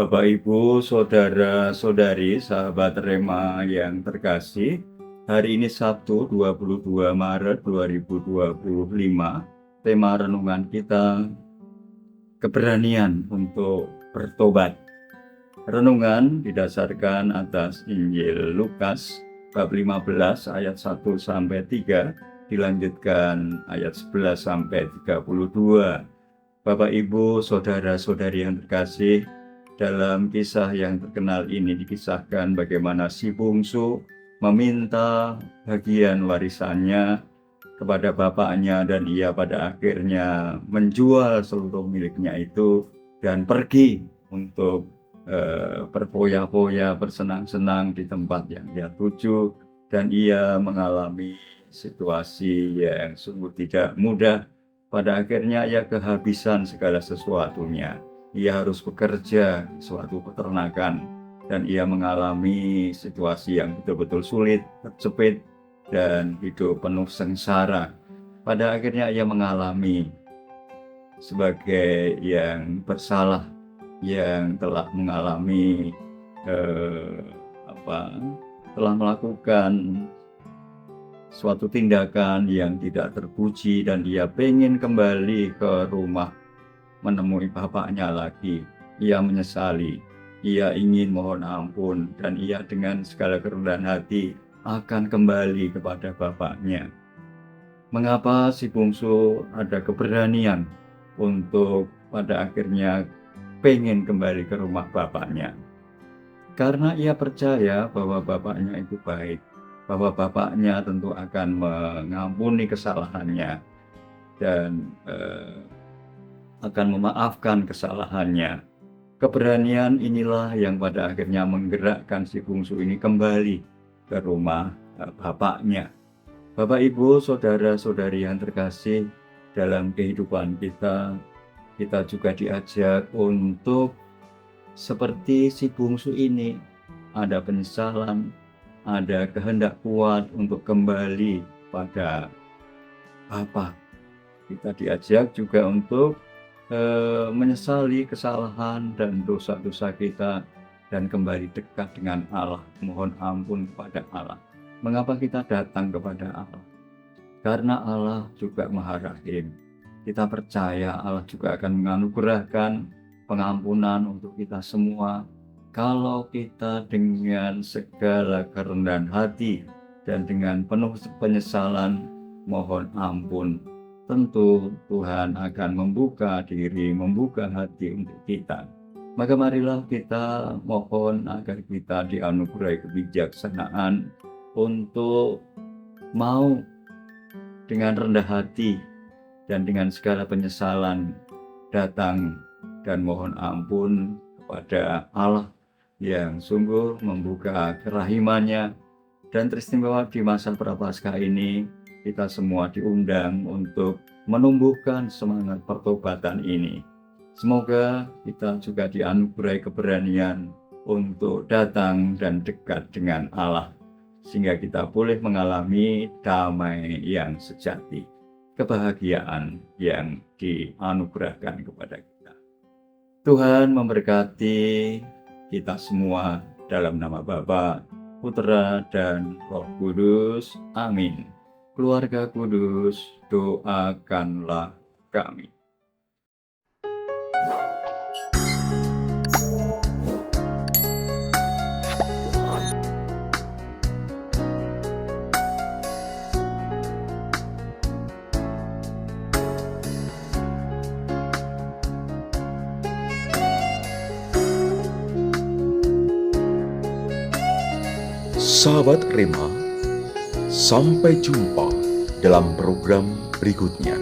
Bapak, Ibu, saudara-saudari, sahabat Rema yang terkasih, hari ini Sabtu 22 Maret 2025, tema renungan kita, keberanian untuk bertobat. Renungan didasarkan atas Injil Lukas, bab 15 ayat 1-3, dilanjutkan ayat 11-32. Bapak, Ibu, saudara-saudari yang terkasih, dalam kisah yang terkenal ini dikisahkan bagaimana si bungsu meminta bagian warisannya kepada bapaknya, dan ia pada akhirnya menjual seluruh miliknya itu dan pergi untuk berfoya-foya, bersenang-senang di tempat yang dia tuju, dan ia mengalami situasi yang sungguh tidak mudah. Pada akhirnya ia kehabisan segala sesuatunya. Ia harus bekerja di suatu peternakan, dan ia mengalami situasi yang betul-betul sulit, terjepit, dan hidup penuh sengsara. Pada akhirnya ia mengalami sebagai yang bersalah, yang telah mengalami telah melakukan suatu tindakan yang tidak terpuji, dan dia ingin kembali ke rumah menemui bapaknya lagi. Ia menyesali, ia ingin mohon ampun, dan ia dengan segala kerendahan hati akan kembali kepada bapaknya. Mengapa si bungsu ada keberanian untuk pada akhirnya pengen kembali ke rumah bapaknya? Karena ia percaya bahwa bapaknya itu baik, bahwa bapaknya tentu akan mengampuni kesalahannya dan akan memaafkan kesalahannya. Keberanian inilah yang pada akhirnya menggerakkan si bungsu ini kembali ke rumah bapaknya. Bapak, Ibu, saudara-saudari yang terkasih, dalam kehidupan kita juga diajak untuk seperti si bungsu ini, ada penyesalan, ada kehendak kuat untuk kembali pada Bapa. Kita diajak juga untuk menyesali kesalahan dan dosa-dosa kita dan kembali dekat dengan Allah, mohon ampun kepada Allah. Mengapa kita datang kepada Allah? Karena Allah juga Maha Rahim. Kita percaya Allah juga akan menganugerahkan pengampunan untuk kita semua kalau kita dengan segala kerendahan hati dan dengan penuh penyesalan mohon ampun. Tentu Tuhan akan membuka diri, membuka hati untuk kita. Maka marilah kita mohon agar kita dianugerahi kebijaksanaan untuk mau dengan rendah hati dan dengan segala penyesalan datang dan mohon ampun kepada Allah yang sungguh membuka kerahimannya. Dan teristimewa di masa Prapaskah ini, kita semua diundang untuk menumbuhkan semangat pertobatan ini. Semoga kita juga dianugerahi keberanian untuk datang dan dekat dengan Allah, sehingga kita boleh mengalami damai yang sejati, kebahagiaan yang dianugerahkan kepada kita. Tuhan memberkati kita semua dalam nama Bapa, Putra, dan Roh Kudus. Amin. Keluarga kudus, doakanlah kami. Sahabat Rema, sampai jumpa dalam program berikutnya.